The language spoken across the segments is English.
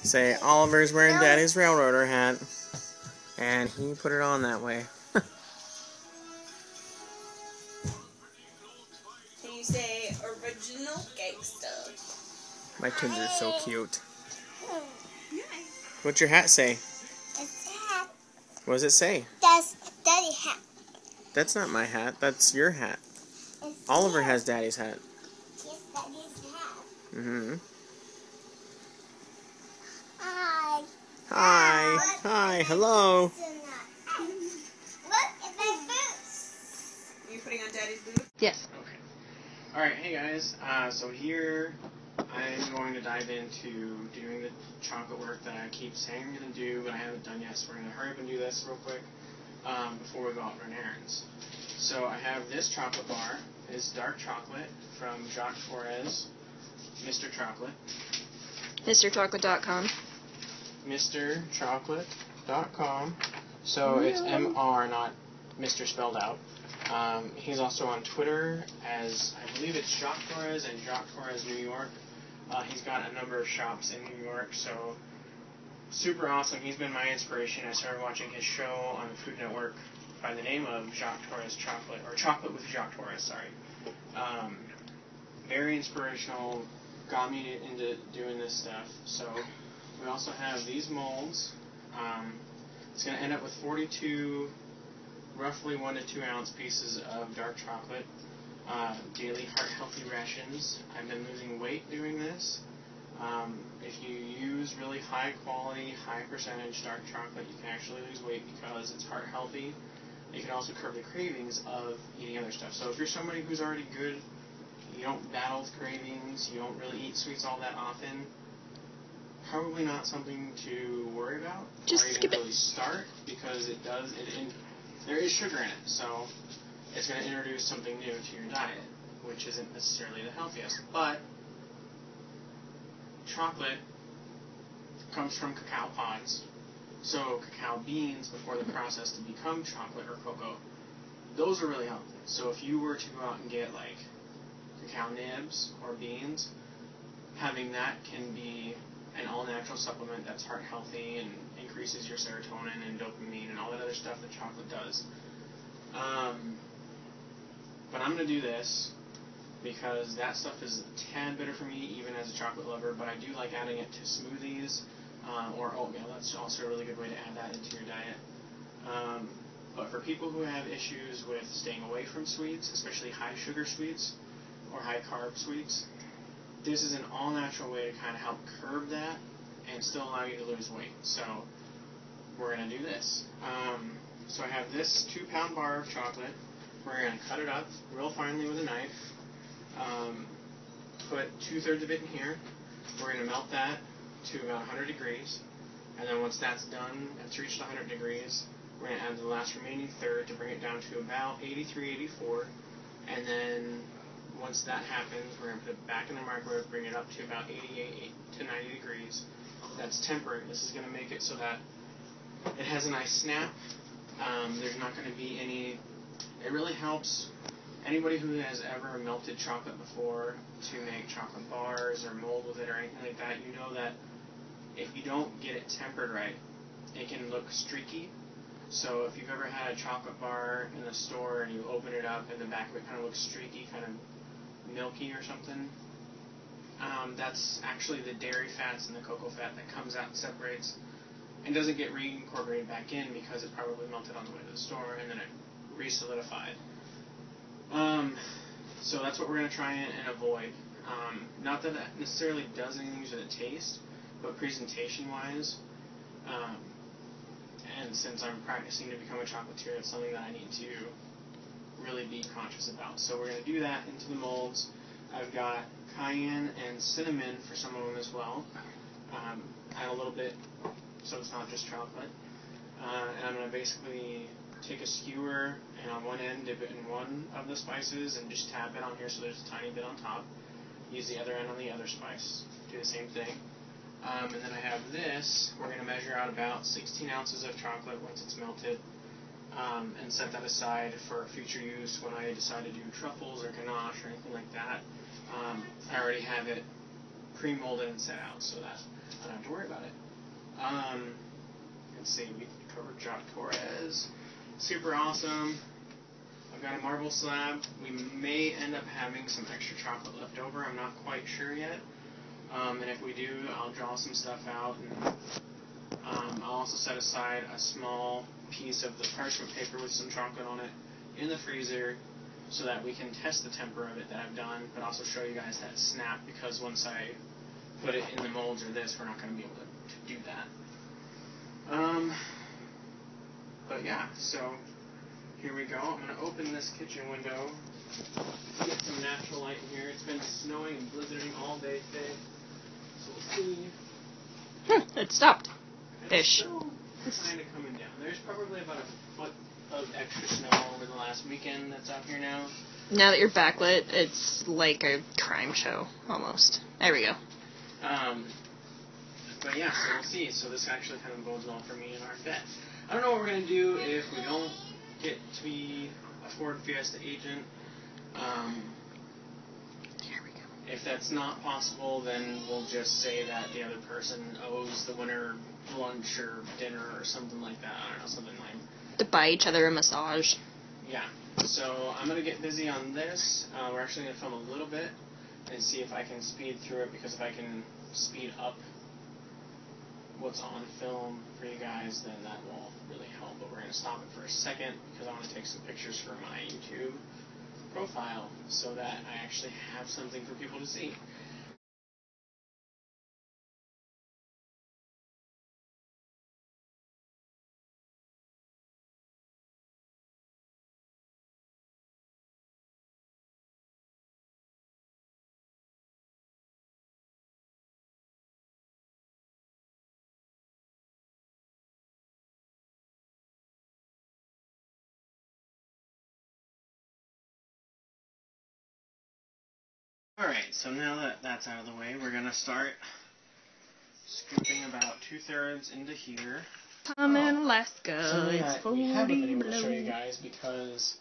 Say, Oliver's wearing Daddy's railroader hat. And he put it on that way. Can you say original gangsta? My kids are so cute. What's your hat say? It's a hat. What does it say? That's Daddy's hat. That's not my hat. That's your hat. It's Oliver has Daddy's hat. Yes, Daddy's hat. Mm-hmm. Hi. Hi. Hi. Hello. Look at my boots. Are you putting on Daddy's boots? Yes. Okay. Alright, hey guys. So here I'm going to dive into doing the chocolate work that I keep saying I'm going to do, but I haven't done yet, so we're going to hurry up and do this real quick before we go out and run errands. So I have this chocolate bar. It's dark chocolate from Jacques Torres, Mr. Chocolate. MrChocolate.com. MrChocolate.com. So it's M-R, not Mr. spelled out. He's also on Twitter as, I believe it's Jacques Torres and Jacques Torres New York. He's got a number of shops in New York, so super awesome. He's been my inspiration. I started watching his show on the Food Network by the name of Jacques Torres Chocolate, or Chocolate with Jacques Torres, sorry. Very inspirational, got me into doing this stuff. So we also have these molds. It's going to end up with 42 roughly 1 to 2 ounce pieces of dark chocolate, daily heart healthy rations. I've been losing weight doing this. If you use really high quality, high percentage dark chocolate, you can actually lose weight because it's heart healthy. It can also curb the cravings of eating other stuff. So if you're somebody who's already good, you don't battle with cravings, you don't really eat sweets all that often, probably not something to worry about. Just or skip even really start, because there is sugar in it, so it's going to introduce something new to your diet, which isn't necessarily the healthiest. But chocolate comes from cacao pods, so cacao beans before the process to become chocolate or cocoa, those are really healthy. So if you were to go out and get like cacao nibs or beans, having that can be an all-natural supplement that's heart healthy and increases your serotonin and dopamine and all that other stuff that chocolate does. But I'm going to do this because that stuff is a tad bitter for me, even as a chocolate lover, but I do like adding it to smoothies or oatmeal. That's also a really good way to add that into your diet. But for people who have issues with staying away from sweets, especially high sugar sweets or high carb sweets, this is an all-natural way to kind of help curb that and still allow you to lose weight. So we're going to do this. So I have this 2-pound bar of chocolate. We're going to cut it up real finely with a knife. Put 2/3 of it in here. We're going to melt that to about 100 degrees. And then once that's done, it's reached 100 degrees, we're going to add the last remaining third to bring it down to about 83, 84. And then once that happens, we're going to put it back in the microwave, bring it up to about 88 to 90 degrees. That's tempered. This is going to make it so that it has a nice snap. There's not going to be any... It really helps anybody who has ever melted chocolate before to make chocolate bars or mold with it or anything like that. You know that if you don't get it tempered right, it can look streaky. So if you've ever had a chocolate bar in the store and you open it up and the back of it kind of looks streaky, kind of milky or something, that's actually the dairy fats and the cocoa fat that comes out and separates and doesn't get reincorporated back in because it probably melted on the way to the store and then it re-solidified. So that's what we're going to try and avoid. Not that that necessarily does anything to the taste, but presentation-wise, and since I'm practicing to become a chocolatier, it's something that I need to really be conscious about. So we're going to do that into the molds. I've got cayenne and cinnamon for some of them as well. Add a little bit so it's not just chocolate. And I'm going to basically take a skewer and on one end dip it in one of the spices and just tap it on here so there's a tiny bit on top. Use the other end on the other spice. Do the same thing. And then I have this. We're going to measure out about 16 ounces of chocolate once it's melted and set that aside for future use when I decide to do truffles or ganache or anything like that. I already have it pre-molded and set out, so that I don't have to worry about it. Let's see, we covered Jacques Torres. Super awesome. I've got a marble slab. We may end up having some extra chocolate left over. I'm not quite sure yet. And if we do, I'll draw some stuff out. And I'll also set aside a small piece of the parchment paper with some chocolate on it in the freezer so that we can test the temper of it that I've done, but also show you guys that snap, because once I put it in the molds or this, we're not going to be able to do that. But yeah, so here we go. I'm going to open this kitchen window to get some natural light in here. It's been snowing and blizzarding all day today, so we'll see. It stopped. It's still kind of coming down. There's probably about a foot of extra snow over the last weekend that's out here now. Now that you're backlit, it's like a crime show, almost. There we go. But yeah, so we'll see. So this actually kind of bodes well for me and our vet. I don't know what we're going to do if we don't get to be a Ford Fiesta agent. Here we go. If that's not possible, then we'll just say that the other person owes the winner lunch or dinner or something like that. I don't know, something like To buy each other a massage. Yeah. So I'm going to get busy on this. We're actually going to film a little bit and see if I can speed through it, because if I can speed up what's on film for you guys, then that will really help. But we're going to stop it for a second because I want to take some pictures for my YouTube profile so that I actually have something for people to see. Alright, so now that that's out of the way, we're going to start scooping about 2/3 into here. I'm in Alaska. So It's 40 we haven't been able to show below. you guys because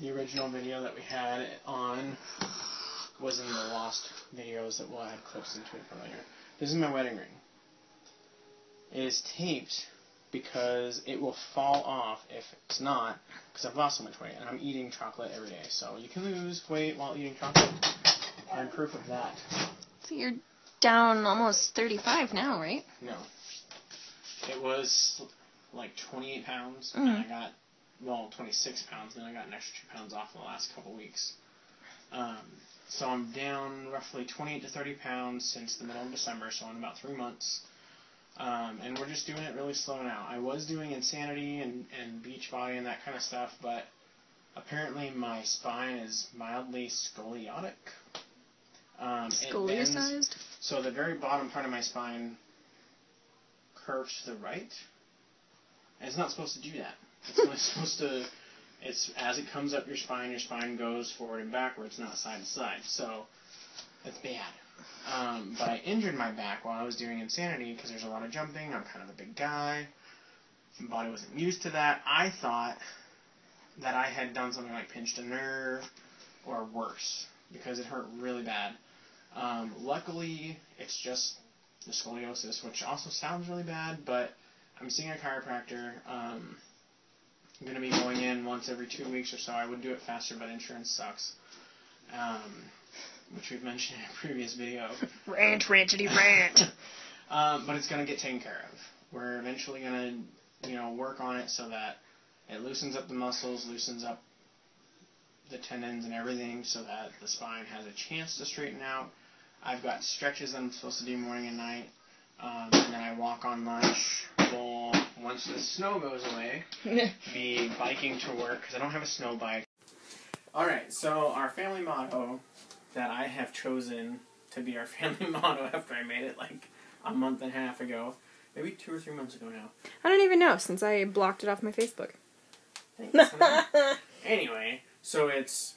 the original video that we had on was in the lost videos that we'll add clips into it for later. This is my wedding ring. It is taped because it will fall off if it's not, because I've lost so much weight and I'm eating chocolate every day. So you can lose weight while eating chocolate. I'm proof of that. So you're down almost 35 now, right? No. It was like 28 pounds, and I got, 26 pounds, and then I got an extra 2 pounds off in the last couple weeks. So I'm down roughly 28 to 30 pounds since the middle of December, so in about 3 months. And we're just doing it really slow now. I was doing Insanity and Beachbody and that kind of stuff, but apparently my spine is mildly scoliotic. Scoliosized? So the very bottom part of my spine curves to the right. And it's not supposed to do that. It's only supposed to, it's as it comes up your spine goes forward and backwards, not side to side. So that's bad. But I injured my back while I was doing Insanity because there's a lot of jumping. I'm kind of a big guy. My body wasn't used to that. I thought that I had done something like pinched a nerve or worse because it hurt really bad. Luckily, it's just the scoliosis, which also sounds really bad, but I'm seeing a chiropractor. I'm going to be going in once every 2 weeks or so. I would do it faster, but insurance sucks, which we've mentioned in a previous video. Rant, rantity, rant. But it's going to get taken care of. We're eventually going to, work on it so that it loosens up the muscles, loosens up the tendons and everything so that the spine has a chance to straighten out. I've got stretches that I'm supposed to do morning and night, and then I walk on lunch. We'll, once the snow goes away, be biking to work because I don't have a snow bike. Alright, so our family motto that I have chosen to be our family motto after I made it like a month and a half ago, maybe 2 or 3 months ago now. I don't even know, since I blocked it off my Facebook. Anyway, so it's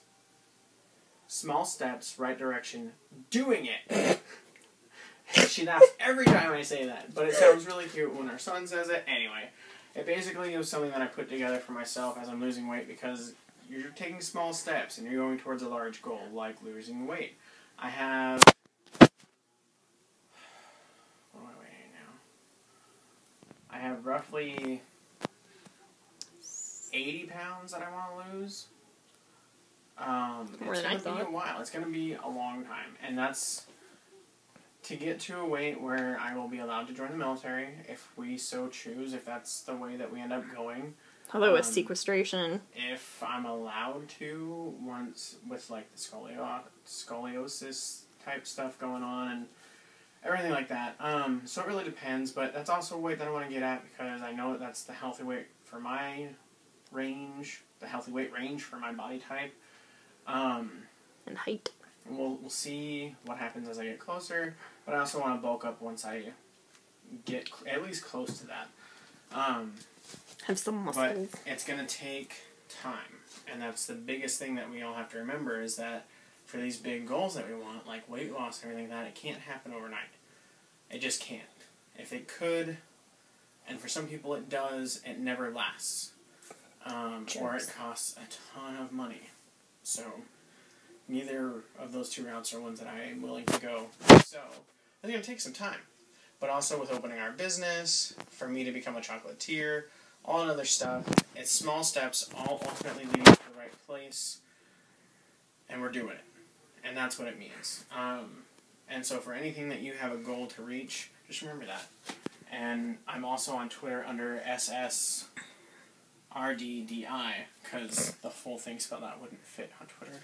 small steps, right direction, doing it. She laughs every time I say that, but it sounds really cute when our son says it. Anyway, it basically was something that I put together for myself as I'm losing weight because you're taking small steps and you're going towards a large goal, like losing weight. I have have roughly 80 pounds that I want to lose. It's going to be a while. It's going to be a long time. And that's to get to a weight where I will be allowed to join the military if we so choose, if that's the way that we end up going. Although with sequestration. If I'm allowed to, once with like the scoliosis type stuff going on and everything like that. So it really depends, but that's also a weight that I want to get at because I know that that's the healthy weight for my range, the healthy weight range for my body type. And height. We'll see what happens as I get closer, but I also want to bulk up once I get at least close to that. Have some muscles. But it's going to take time, and that's the biggest thing that we all have to remember is that for these big goals that we want, like weight loss and everything like that, it can't happen overnight. It just can't. If it could, and for some people it does, it never lasts. Or it costs a ton of money. So, neither of those two routes are ones that I am willing to go. So, it's going to take some time. But also with opening our business, for me to become a chocolatier, all that other stuff, it's small steps, all ultimately leading to the right place. And we're doing it. And that's what it means. And so for anything that you have a goal to reach, just remember that. And I'm also on Twitter under SSRDDI, because the full thing spelled out wouldn't fit on Twitter.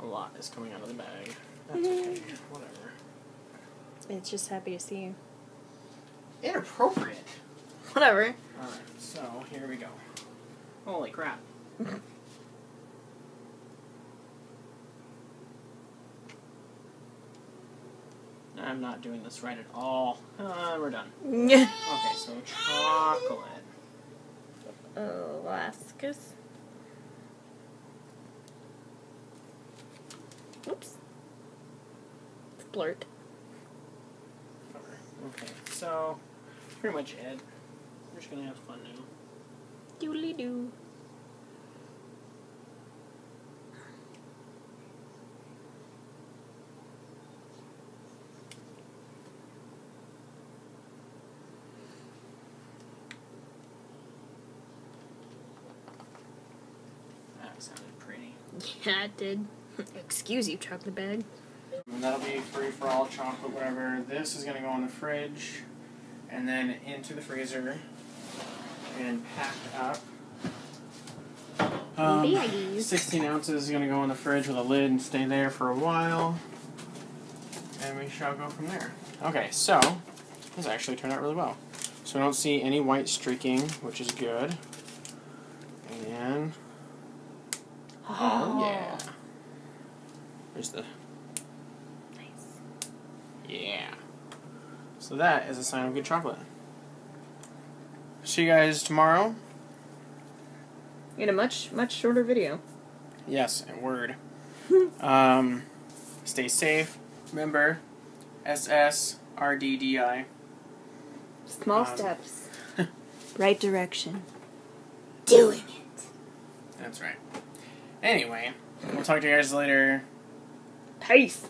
A lot is coming out of the bag. That's okay. Whatever. It's just happy to see you. Inappropriate. Whatever. Alright, so here we go. Holy crap. I'm not doing this right at all. We're done. Okay, so chocolate. Alaska's. Oops. Blurt. Okay, so pretty much it. We're just gonna have fun now. Doodly doo. That sounded pretty. Yeah, it did. Excuse you, chocolate bag. And that'll be free for all chocolate, whatever. This is going to go in the fridge and then into the freezer and packed up. 16 ounces is going to go in the fridge with a lid and stay there for a while. And we shall go from there. Okay, so this actually turned out really well. So we don't see any white streaking, which is good. And oh yeah. There's the Nice. yeah. So that is a sign of good chocolate. See you guys tomorrow. In a much shorter video. Yes, and word. Stay safe. Remember, SSRDDI. Small steps. Right direction. Doing it. That's right. Anyway, we'll talk to you guys later. Peace.